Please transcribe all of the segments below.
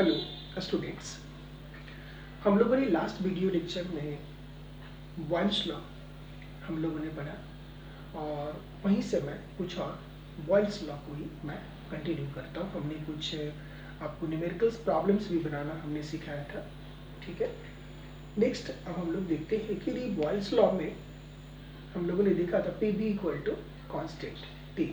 Hello students, हम लोगों ने लास्ट वीडियो लेक्चर में बॉयल्स लॉ हम लोगों ने पढ़ा और वहीं से मैं कुछ और बॉयल्स लॉ को ही मैं कंटिन्यू करता हूँ। हमने कुछ आपको न्यूमेरिकल्स प्रॉब्लम्स भी बनाना हमने सिखाया था, ठीक है। नेक्स्ट अब हम लोग देखते हैं कि बॉयल्स लॉ में हम लोगों ने देखा था P B equal to constant T.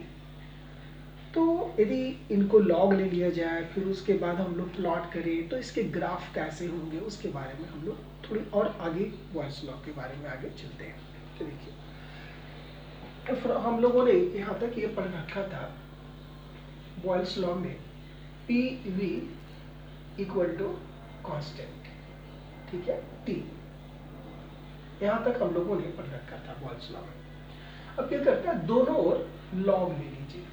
तो यदि इनको लॉग ले लिया जाए फिर उसके बाद हम लोग प्लॉट करें तो इसके ग्राफ कैसे होंगे उसके बारे में हम लोग थोड़ी और आगे बॉयल्स लॉ के बारे में आगे चलते हैं। तो देखिए, तो फिर हम लोगों ने यहाँ तक ये पढ़ रखा था बॉयल्स लॉ में P V equal to constant, ठीक है, टी। यहाँ तक हम लोगों ने पढ़ रखा था बॉयल्स लॉ में। अब क्या करते हैं, दोनों ओर लॉग ले लीजिए।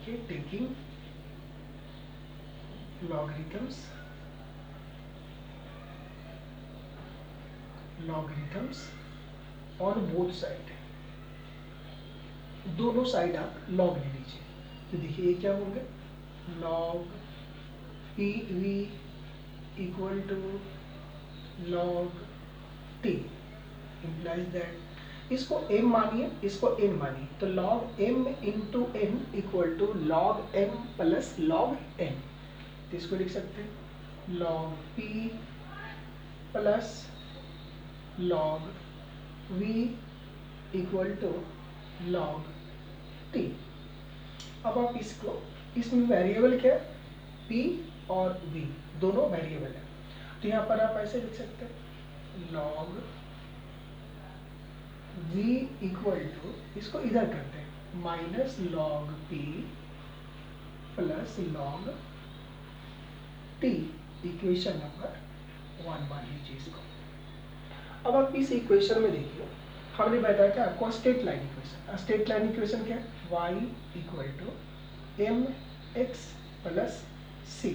देखिए, taking logarithms on both side, दोनों साइड आप लॉग ले लीजिए। तो देखिए ये क्या होंगे, log P V equal to log T implies that इसको m मानिए, इसको n मानिए, तो log m into n equal to log m plus log n। तो इसको लिख सकते हैं log p plus log v equal to log t। अब आप इसको, इसमें वेरिएबल क्या है, p और v दोनों वेरिएबल है, तो यहाँ पर आप ऐसे लिख सकते हैं log v इक्वल टू, इसको इधर करते हैं, minus log p plus log t, equation number 1 मान लीजिए इसको। अब आप इस इक्वेशन में देखिए, हमने बताया था आपको straight line equation. Straight line equation क्या है, y equal to M x plus c,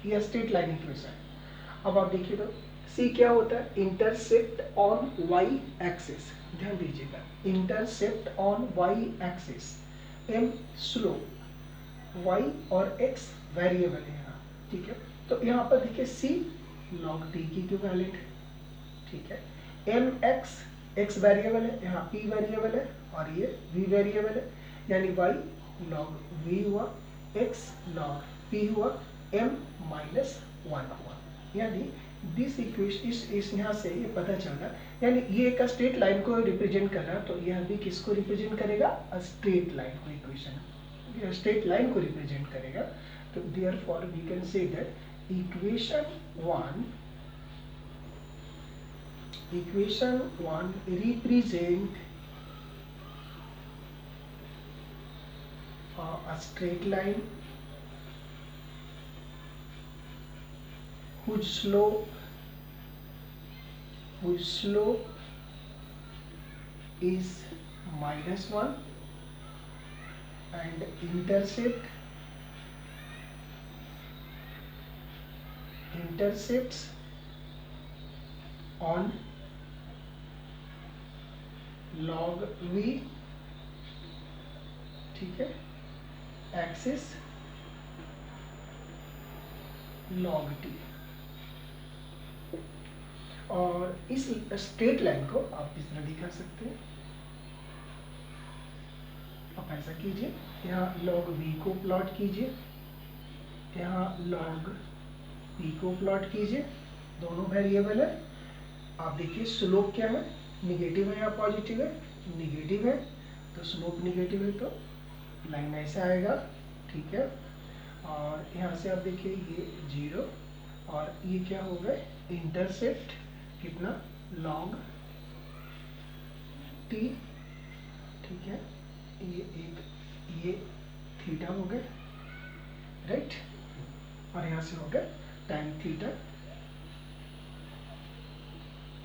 ये स्ट्रेट लाइन इक्वेशन। अब आप देखिए तो c क्या होता है, इंटरसेप्ट ऑन y एक्सिस, ध्यान दीजिएगा, intercept on y axis, m slope, y और x वेरिएबल है यहाँ, ठीक है। तो यहाँ पर देखिए c log t की इक्विवेलेंट है, ठीक है। m x वेरिएबल है, यहाँ p वेरिएबल है और ये v वेरिएबल है, यानी y log v हुआ, x log p हुआ, m माइनस 1 हुआ। यानी दिस इक्वेशन, इस यहाँ से ये पता चल रहा है, यानी ये एक स्ट्रेट लाइन को रिप्रेजेंट कर रहा है, तो यह भी किसको रिप्रेजेंट करेगा, स्ट्रेट लाइन को, इक्वेशन स्ट्रेट लाइन को रिप्रेजेंट करेगा। तो therefore we can say that equation 1 represent a straight line whose slope is -1 and intercepts on log v, ठीक है, एक्सिस log t। और इस स्ट्रेट लाइन को आप इस तरह दिखा सकते हैं। आप ऐसा कीजिए, यहाँ log v को प्लॉट कीजिए, यहाँ log p को प्लॉट कीजिए, दोनों वेरिएबल है। आप देखिए स्लोप क्या है, निगेटिव है या पॉजिटिव है, निगेटिव है, तो स्लोप निगेटिव है तो लाइन ऐसे आएगा, ठीक है। और यहाँ से आप देखिए ये 0 और ये क्या हो गए, इंटरसेप्ट कितना, log t, ठीक है, ये थीटा हो गए, राइट, और यहाँ से हो गया tan theta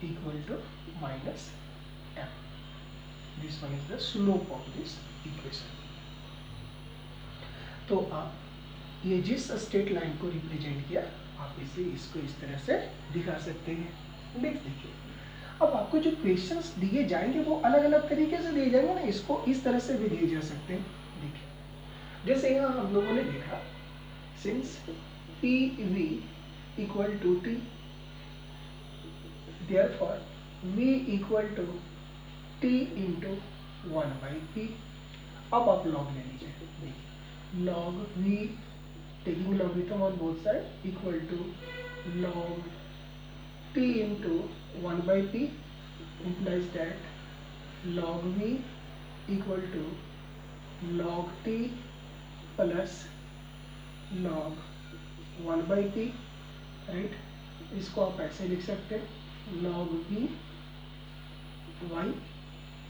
equal to minus m. This one is the slope of this equation. तो आप ये जिस स्ट्रेट लाइन को रिप्रेजेंट किया, आप इसे इसको इस तरह से दिखा सकते हैं। नेक्स्ट देखिए, अब आपको जो क्वेश्चंस दिए जाएंगे वो अलग अलग तरीके से दिए जाएंगे ना, इसको इस तरह से भी दिए जा सकते हैं। देखिए, जैसे यहाँ हम लोगों ने देखा, since P V equal to T, therefore V equal to T into 1 by P। अब आप log ले लीजिए, देखिए log V taking logarithm on both sides equal to log T into 1 by P implies that log V equal to log T plus log 1 by P, राइट। इसको आप ऐसे लिख सकते हैं log V y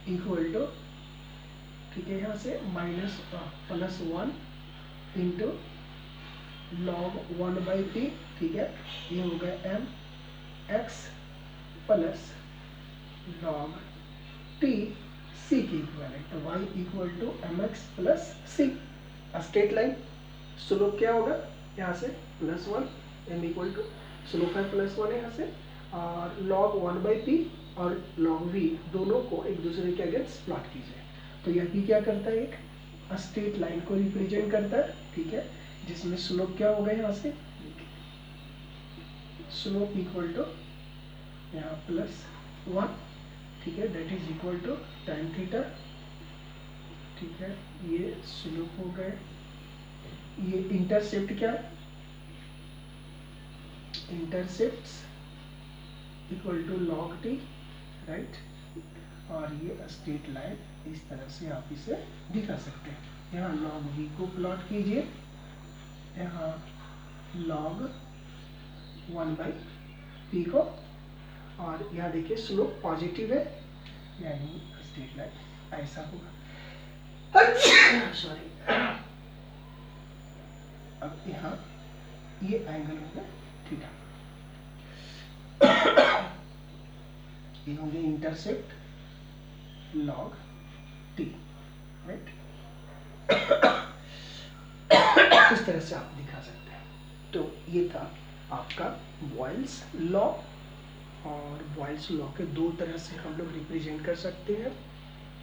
equal to, ठीक है, यहाँ से minus plus 1 into log 1 by P, ठीक है, ये हो गया M x plus log T C की इक्वलेंट, तो Y equal to M x plus C. Straight line slope क्या होगा, यहाँ से plus 1, M equal to slope है प्लस 1 यहाँ से, और लॉग 1 बाई पी और लॉग वी दोनों को एक दूसरे के अगेंस्ट प्लॉट कीजिए। तो यह भी क्या करता है, एक स्ट्रेट लाइन को रिप्रेजेंट करता है, ठीक है, जिसमें स्लोप क्या होगा यहाँ से, स्लोप इक्वल टू यहाँ प्लस 1, ठीक है, that is equal to tan theta, ठीक है, ये स्लोप हो गए। ये इंटरसेप्ट क्या है, intercepts equal to log T, right, और ये स्ट्रेट लाइन इस तरह से आप इसे दिखा सकते हैं। यहाँ लॉग वी को प्लॉट कीजिए, यहाँ लॉग 1 बाई पी को, और यहाँ देखिए स्लोप पॉजिटिव है, यानी स्ट्रेट लाइन ऐसा होगा। सॉरी, अब यहाँ ये एंगल होगा थीटा, ये होंगे इंटरसेप्ट लॉग टी, राइट। इस तरह से आप दिखा सकते हैं। तो ये था आपका बॉयल्स लॉ, और बॉयल्स लॉ के दो तरह से हम लोग रिप्रेजेंट कर सकते हैं।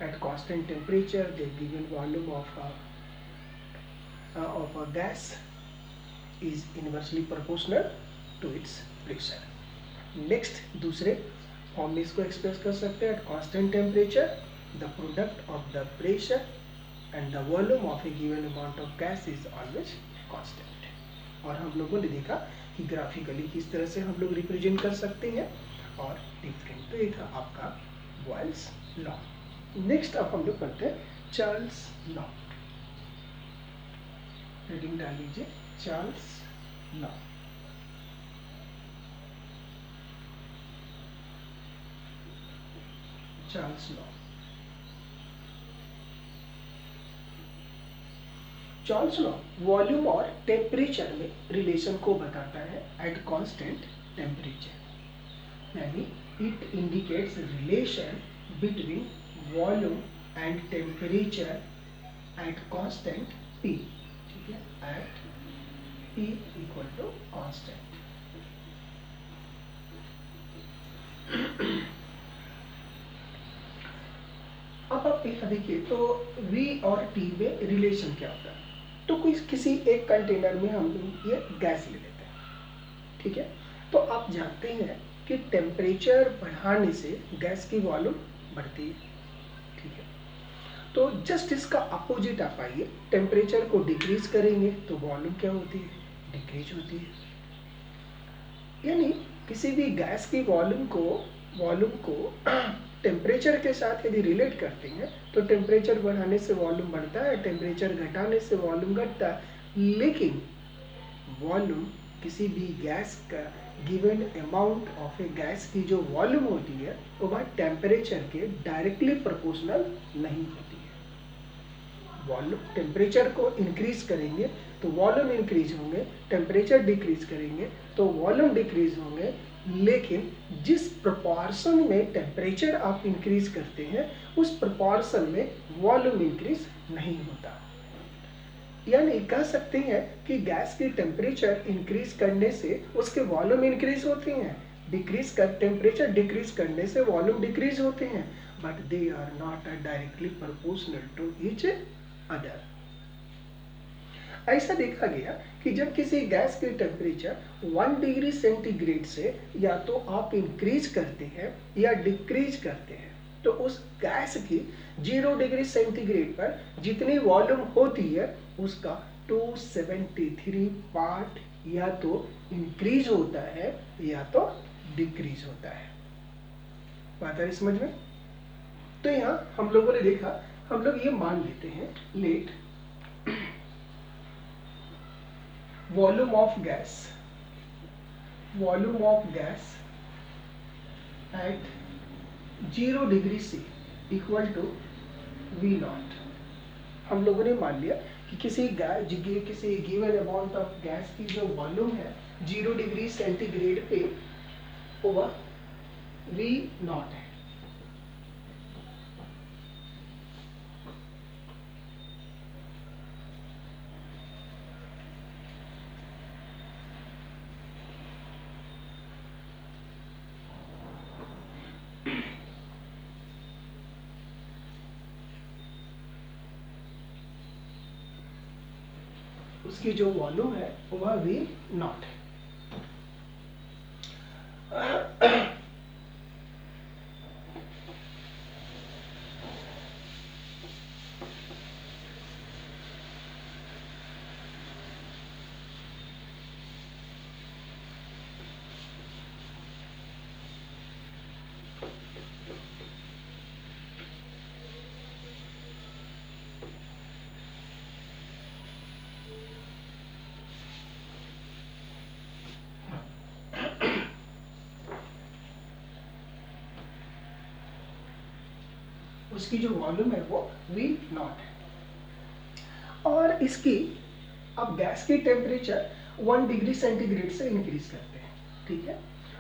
Eight constant temperature the given volume of a gas is inversely proportional to its pressure। Next दूसरे फॉर्म में इसको एक्सप्रेस कर सकते हैं, eight constant temperature the product of the pressure and the volume of A given amount of gas is always constant. और हम लोगों ने देखा कि ग्राफिकली किस तरह से हम लोग रिप्रेजेंट कर सकते हैं और डिफरेंट। तो ये था आपका बॉयल्स लॉ। नेक्स्ट अब हम लोग पढ़ते हैं चार्ल्स लॉ। हेडिंग डाल लीजिए Charles law. Charles law, Charles law volume और टेम्परेचर में रिलेशन को बताता है एट कांस्टेंट टेम्परेचर, यानी it indicates relation between volume and temperature at constant P, ठीक है, at P equal to constant. अब आप देखिए तो V और T में रिलेशन क्या होता है। तो कोई किसी एक कंटेनर में हम ये गैस ले लेते हैं, ठीक है, तो आप जानते हैं कि टेम्परेचर बढ़ाने से गैस की वॉल्यूम बढ़ती है, ठीक है। तो जस्ट इसका अपोजिट आप आइए, टेम्परेचर को डिक्रीज करेंगे तो वॉल्यूम क्या होती है, डिक्रीज होती है। यानी किसी भी गैस की वॉल्यूम को टेम्परेचर के साथ यदि रिलेट करते हैं तो टेम्परेचर बढ़ाने से वॉल्यूम बढ़ता है, टेम्परेचर घटाने से वॉल्यूम घटता है। लेकिन वॉल्यूम किसी भी गैस का given amount of A gas की जो वॉल्यूम होती है वो वह टेम्परेचर के डायरेक्टली प्रोपोर्शनल नहीं होती है। वॉल्यूम टेम्परेचर को इंक्रीज करेंगे तो वॉल्यूम इंक्रीज होंगे, टेम्परेचर डिक्रीज करेंगे तो वॉल्यूम डिक्रीज होंगे। लेकिन जिस प्रोपोर्शन में टेम्परेचर आप इंक्रीज करते हैं उस प्रोपोर्शन में वॉल्यूम इंक्रीज नहीं होता। यानी कह सकते हैं कि गैस की टेम्परेचर इंक्रीज करने से उसके वॉल्यूम इंक्रीज होते हैं, टेम्परेचर डिक्रीज करने से वॉल्यूम डिक्रीज होते हैं, but they are not directly proportional to each other. ऐसा देखा गया कि जब किसी गैस के टेम्परेचर 1 डिग्री सेंटीग्रेड से या तो आप इंक्रीज करते हैं या डिक्रीज करते हैं, तो उस गैस की 0 डिग्री सेंटीग्रेड पर जितनी वॉल्यूम होती है उसका 273 पार्ट या तो इंक्रीज होता है या तो डिक्रीज होता है। बात आ रही समझ में? तो यहाँ हम लोगों ने देखा, हम लोग ये मान लेते हैं, let volume of gas at 0 degree C equal to V naught. हम लोगों ने मान लिया कि किसी गिवन अमाउंट ऑफ गैस की जो वॉल्यूम है 0 डिग्री सेंटीग्रेड पे वह V नॉट है। उसकी जो वॉल्यूम है वह V नॉट है। उसकी जो वॉल्यूम है वो V नॉट है और इसकी अब गैस की टेम्परेचर 1 डिग्री सेंटीग्रेड से इंक्रीज करते हैं, ठीक है।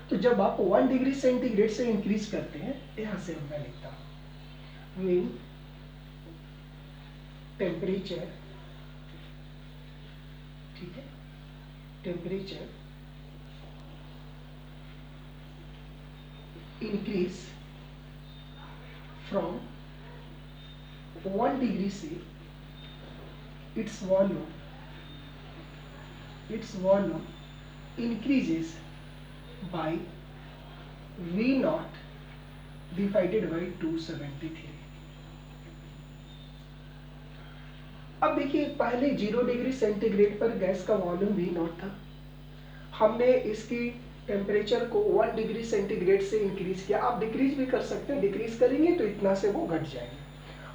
तो जब आप 1 डिग्री सेंटीग्रेड से इंक्रीज करते हैं, यहाँ से मैं लिखता हूँ व्हेन टेम्परेचर, ठीक है, टेम्परेचर इंक्रीज फ्रॉम 1 डिग्री से its volume increases by V naught divided by 273। अब देखिए, पहले 0 डिग्री सेंटीग्रेड पर गैस का वॉल्यूम V नॉट था। हमने इसकी टेम्परेचर को 1 डिग्री सेंटीग्रेड से इंक्रीज किया। आप डिक्रीज भी कर सकते हैं, डिक्रीज करेंगे तो इतना से वो घट जाएंगे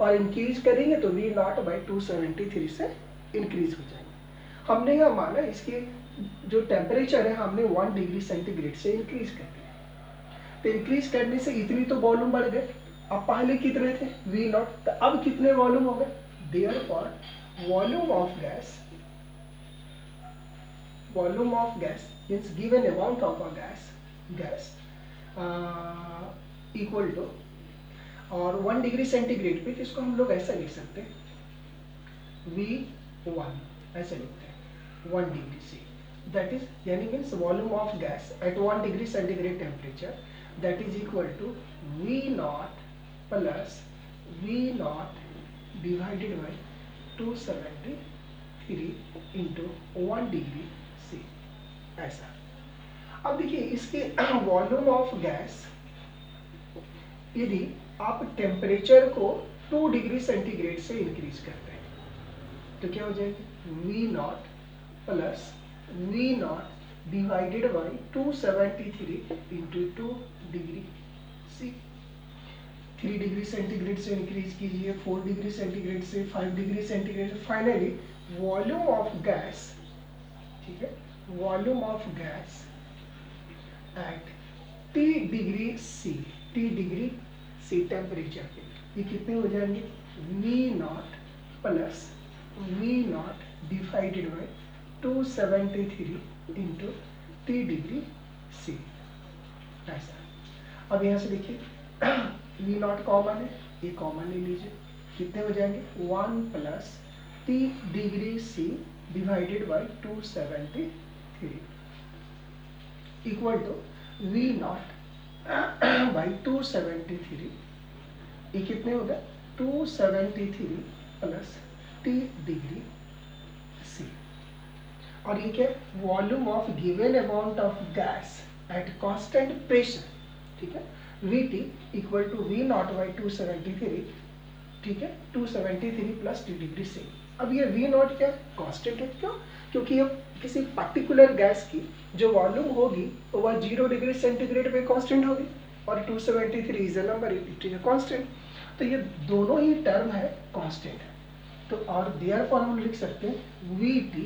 और इंक्रीज करेंगे तो V नॉट बाई 273 से इंक्रीज हो जाएंगे। हमने यह माना इसकी जो टेम्परेचर है हमने 1 डिग्री सेंटीग्रेड से इंक्रीज कर दिया। तो इंक्रीज करने से इतनी तो वॉल्यूम बढ़ गए। अब पहले कितने थे V नॉट, तो अब कितने वॉल्यूम हो गए। Therefore volume of gas means given amount of a gas equal to, और 1 डिग्री सेंटीग्रेड पे इसको हम लोग ऐसा लिख सकते हैं V1, ऐसे लिखते हैं 1 डिग्री से, दैट इज यानी means volume of gas at 1 degree centigrade temperature that is equal to V naught plus V naught divided by 273 into 1 degree से, ऐसा। अब देखिए इसके वॉल्यूम ऑफ गैस, यदि आप टेम्परेचर को 2 डिग्री सेंटीग्रेड से इंक्रीज करते हैं तो क्या हो जाएगा V naught plus V naught divided by 273 into 2 degree C। 3 degree centigrade से इंक्रीज कीजिए, 4 डिग्री सेंटीग्रेड से, 5 डिग्री सेंटीग्रेड से, फाइनली वॉल्यूम ऑफ गैस, ठीक है, volume of gas eight T degree C temperature पे ये कितने हो जाएंगे V naught plus V naught divided by 273 into T degree C, ऐसा। अब यहाँ से देखिए V नॉट कॉमन है, ये कॉमन ले लीजिए, कितने हो जाएंगे 1 plus T degree C divided by 273 equal to V naught by 273, ये कितने हो गए 273 प्लस T डिग्री C। और ये क्या, volume of given amount of gas at constant pressure, ठीक है, Vt equal to V naught by 273, ठीक है, 273 प्लस T डिग्री C। अब ये V नॉट क्या कांस्टेंट है, क्यों, क्योंकि ये किसी पर्टिकुलर गैस की जो वॉल्यूम होगी वह 0 डिग्री सेंटीग्रेड पे कांस्टेंट होगी, और 273 is a number, it is a constant. तो ये दोनों ही टर्म है कांस्टेंट है। तो और देयरफॉर हम लिख सकते हैं Vt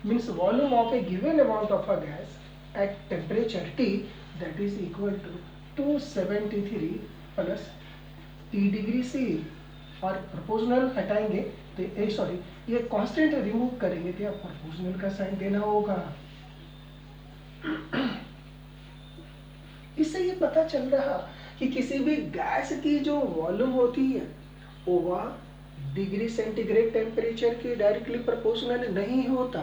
means volume of a given amount of a gas at temperature T, that is equal to 273 plus T degree C। और प्रोपोर्शनल हटाएंगे तो सॉरी ये कांस्टेंट रिमूव करेंगे तो प्रोपोर्शनल का साइन देना होगा। इससे ये पता चल रहा कि किसी भी गैस की जो वॉल्यूम होती है वह डिग्री सेंटीग्रेड टेम्परेचर के डायरेक्टली प्रोपोर्शनल नहीं होता,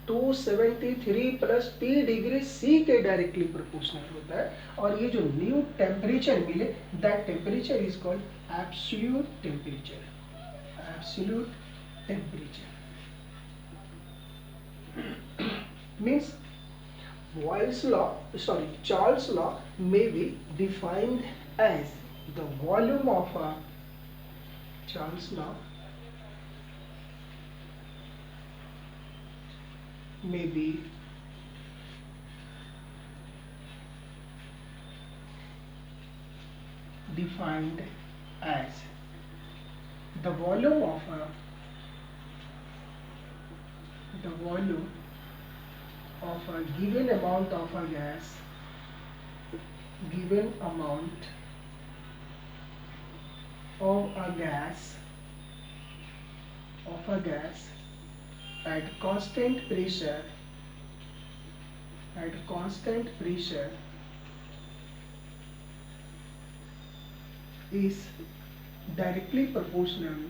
273 प्लस T डिग्री C के डायरेक्टली प्रोपोर्शनल होता है। और ये जो न्यू टेम्परेचर मिले, that temperature is called absolute temperature, absolute temperature means Charles law may be defined as the volume of a Charles law may be defined as the volume of a given amount of a gas, given amount of a gas at constant pressure is directly proportional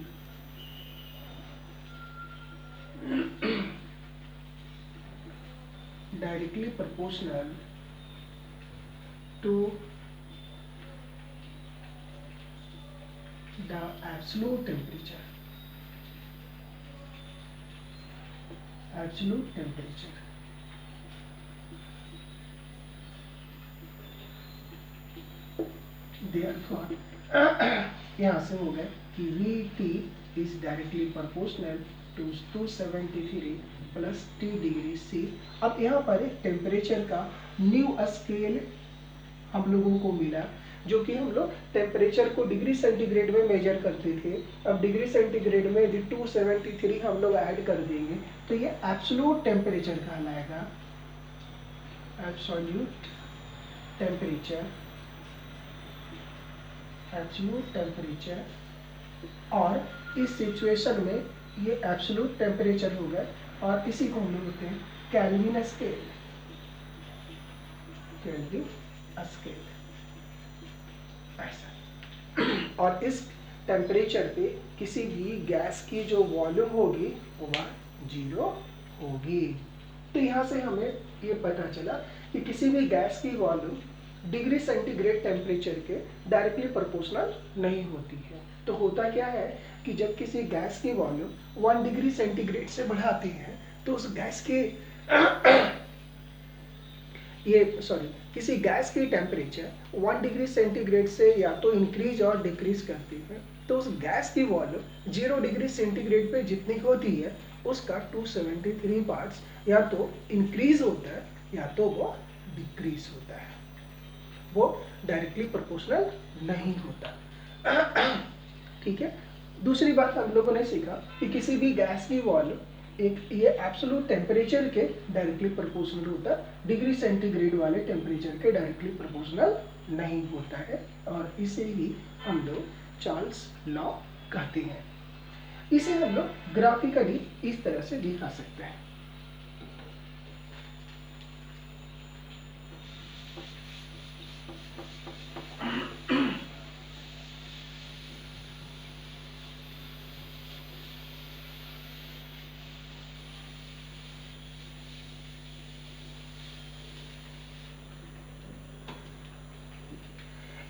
to the absolute temperature, therefore यहाँ से हो गया कि Vt is directly proportional to 273 plus T degree C। अब यहाँ पर एक temperature का न्यू स्केल हम लोगों को मिला, जो कि हम लोग टेम्परेचर को डिग्री सेंटीग्रेड में मेजर करते थे। अब डिग्री सेंटीग्रेड में यदि 273 हम लोग ऐड कर देंगे तो ये एब्सोल्यूट टेम्परेचर कहलाएगा, एब्सोल्यूट टेम्परेचर। और इस सिचुएशन में ये एब्सोल्यूट टेम्परेचर हो गया, और इसी को हम लोग कहते हैं केल्विन स्केल, ऐसा। और इस टेम्परेचर पे किसी भी गैस की जो वॉल्यूम होगी वह 0 होगी। तो यहाँ से हमें ये पता चला कि किसी भी गैस की वॉल्यूम डिग्री सेंटीग्रेड टेम्परेचर के डायरेक्टली प्रोपोर्शनल नहीं होती है। तो होता क्या है कि जब किसी गैस की वॉल्यूम 1 डिग्री सेंटीग्रेड से बढ़ाती है तो उस गैस के किसी गैस की टेम्परेचर 1 डिग्री सेंटीग्रेड से या तो इंक्रीज और डिक्रीज करती है, तो उस गैस की वॉल्यूम 0 डिग्री सेंटीग्रेड पे जितनी होती है उसका 273 पार्ट्स या तो इंक्रीज होता है या तो वो डिक्रीज होता है, वो डायरेक्टली प्रोपोर्शनल नहीं होता। ठीक है। दूसरी बात हम लोगों ने सीखा कि किसी भी गैस की वॉल्यूम ये एब्सोल्यूट टेम्परेचर के डायरेक्टली प्रोपोर्शनल होता है, डिग्री सेंटीग्रेड वाले टेम्परेचर के डायरेक्टली प्रोपोर्शनल नहीं होता है, और इसे ही हम लोग चार्ल्स लॉ कहते हैं। इसे हम लोग ग्राफिकली इस तरह से दिखा सकते हैं।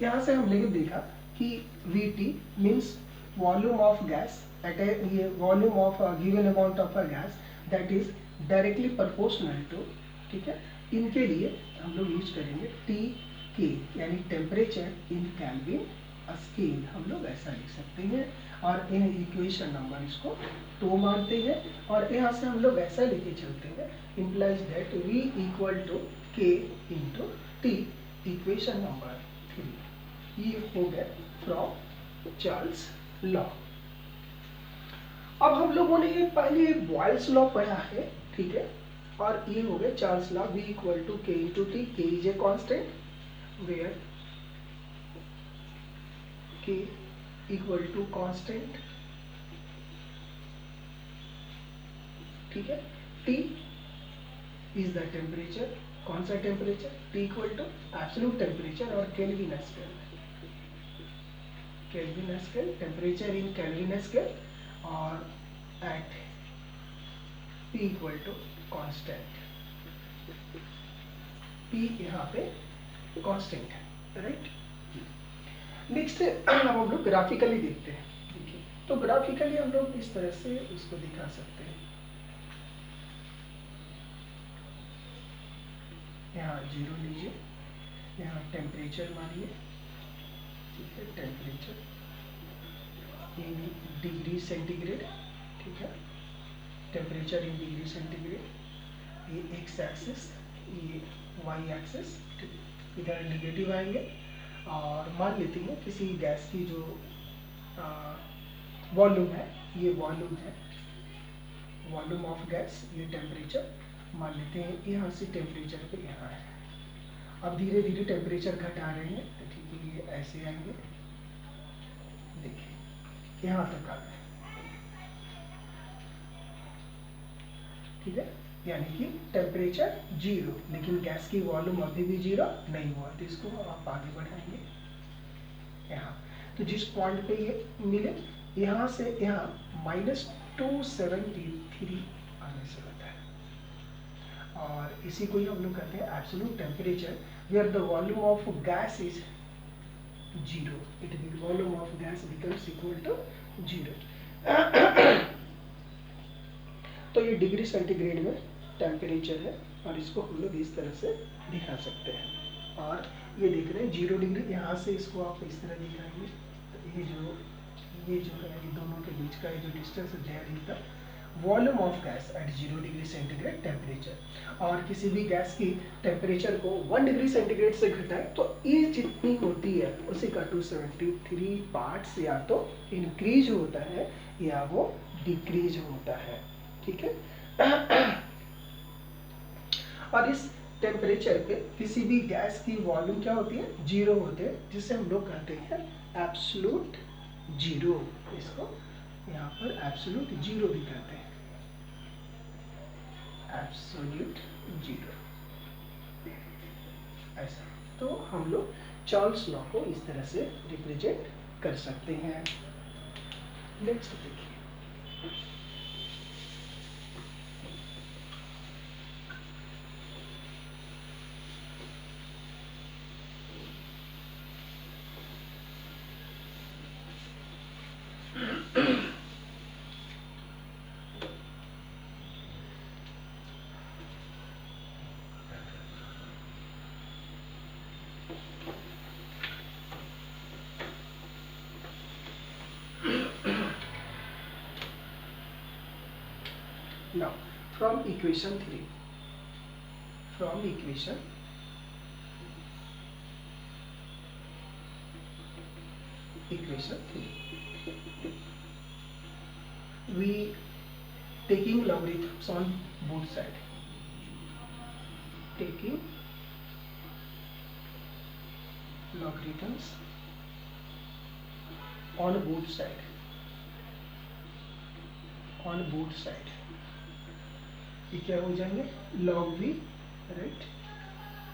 यहाँ से हमने देखा कि Vt means volume of gas at a volume of a given amount of a gas that is directly proportional to, ठीक है, इनके लिए हम लोग यूज करेंगे टी के, यानी टेम्परेचर इन केल्विन स्केल, हम लोग ऐसा लिख सकते हैं। और इन इक्वेशन नंबर इसको 2 मानते हैं, और यहाँ से हम लोग ऐसा लेके चलते हैं, implies that V equal to K into T, equation number 3। ये हो गया फ्रॉम चार्ल्स लॉ। अब हम लोगों ने ये पहले बॉयल्स लॉ पढ़ा है, ठीक है, और ये हो गया Charles law. V equal to K into T, K is a constant where K equal to constant, ठीक है, T is the temperature, कौन सा temperature, T equal to absolute temperature और Kelvin scale, Kelvin scale, temperature in Kelvin scale, और at P equal to constant, P यहाँ पे constant है, right. Next अब हम लोग ग्राफिकली देखते हैं, देखिए, तो ग्राफिकली हम लोग इस तरह से इसको दिखा सकते हैं। यहाँ 0 लीजिए, यहाँ टेम्परेचर मानिए, ठीक है, टेम्परेचर इन डिग्री सेंटीग्रेड, ठीक है, टेम्परेचर इन डिग्री सेंटीग्रेड, ये एक्स एक्सिस, ये वाई एक्सिस, इधर निगेटिव आएंगे। और मान लेते हैं किसी गैस की जो वॉल्यूम है, ये वॉल्यूम है, वॉल्यूम ऑफ गैस, ये टेम्परेचर मान लेते हैं, यहाँ से टेम्परेचर पे यहाँ है। अब धीरे धीरे टेम्परेचर घटा रहे हैं, तो ठीक है, ये ऐसे आएंगे, देखिए यहाँ तक आ गए, ठीक है, यानी कि टेम्परेचर 0, लेकिन गैस की वॉल्यूम अभी भी 0 नहीं हुआ, तो इसको आप आगे बढ़ाएंगे यहाँ। तो जिस पॉइंट पे ये मिले, यहाँ से यहाँ -273 आने से होता है, और इसी को ही हम लोग कहते हैं absolute temperature, where the volume of gas is 0, it mean volume of gas becomes equal to 0। तो ये डिग्री सेंटीग्रेड में टेम्परेचर है, और इसको हम लोग इस तरह से दिखा सकते हैं। और ये देख रहे हैं 0 डिग्री, यहाँ से इसको आप इस तरह दिखाएंगे, तो ये जो है, ये दोनों के बीच का ये जो डिस्टेंस है, there is the volume of gas at 0 degree centigrade temperature. और किसी भी गैस की टेम्परेचर को 1 डिग्री सेंटीग्रेड से घटाए तो ये जितनी होती है उसी का 273 पार्ट्स या तो इंक्रीज होता है या वो डिक्रीज होता है, ठीक है। और इस टेम्परेचर पे किसी भी गैस की वॉल्यूम क्या होती है, 0 होते हैं, जिसे हम लोग कहते हैं एब्सोल्यूट 0। इसको यहाँ पर एब्सोल्यूट 0 भी कहते हैं, एब्सोल्यूट 0, ऐसा। तो हम लोग चार्ल्स लॉ को इस तरह से रिप्रेजेंट कर सकते हैं। नेक्स्ट देखिए, now from equation 3, from equation equation 3, we taking logarithms on both side, taking logarithms on both side, on both side, ये क्या हो जाएंगे, log v, right,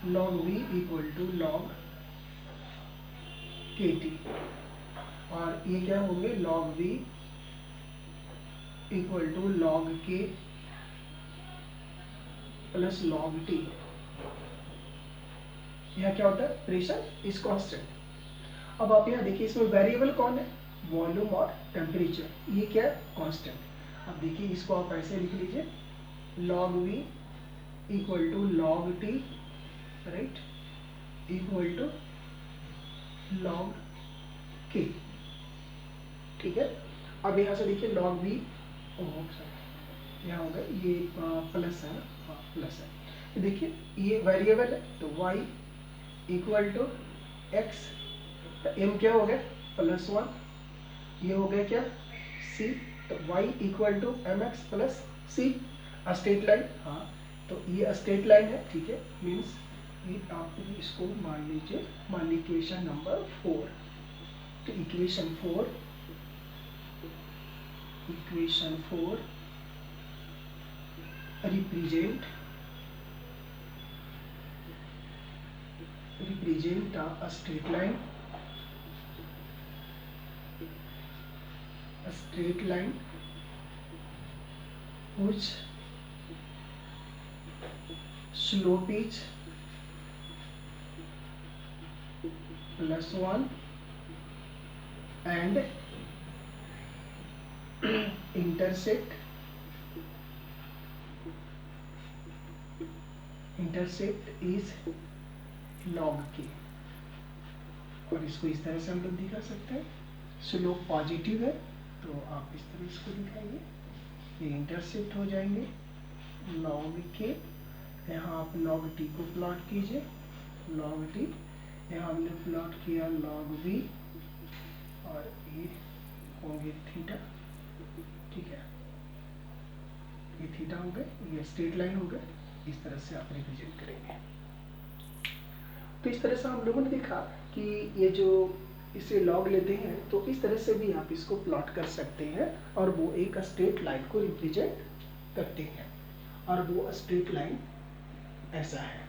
log v equal to log kt, और ये क्या होंगे, log v equal to log k plus log t। यहाँ क्या होता है, प्रेशर इज कांस्टेंट। अब आप यहाँ देखिए, इसमें वेरिएबल कौन है, वॉल्यूम और टेम्परेचर, ये क्या है, कांस्टेंट। अब देखिए इसको आप ऐसे लिख लीजिए, log v equal to log t, right, equal to log k, ठीक है। अब यहाँ से देखिए log v, यहाँ होगा ये प्लस है ना, प्लस है। देखिए ये वेरिएबल है तो y equal to X, m क्या हो गया +1, ये हो गया क्या c, तो y equal to M x plus C, straight line, हाँ तो ये स्ट्रेट लाइन है, ठीक है। मीन्स ये आप इसको मान लीजिए, मान ली इक्वेशन नंबर 4, तो equation 4 represent a straight line whose slope is +1 and intersect is log k, और इसको इस तरह से हम लोग दिखा सकते हैं, स्लोप पॉजिटिव है तो आप इस तरह इसको दिखाइए, ये इंटरसेप्ट हो जाएंगे log k, यहाँ आप log t को प्लॉट कीजिए, log t, यहाँ हमने प्लॉट किया log v, और ये होंगे थीटा, ठीक है, ये थीटा हो गए, ये स्ट्रेट लाइन हो गए, इस तरह से आप रिप्रेजेंट करेंगे। तो इस तरह से हम लोगों ने देखा कि ये जो इसे लॉग लेते हैं तो इस तरह से भी आप इसको प्लॉट कर सकते हैं, और वो एक स्ट्रेट लाइन को रिप्रेजेंट करते हैं, और वो स्ट्रेट लाइन ऐसा है।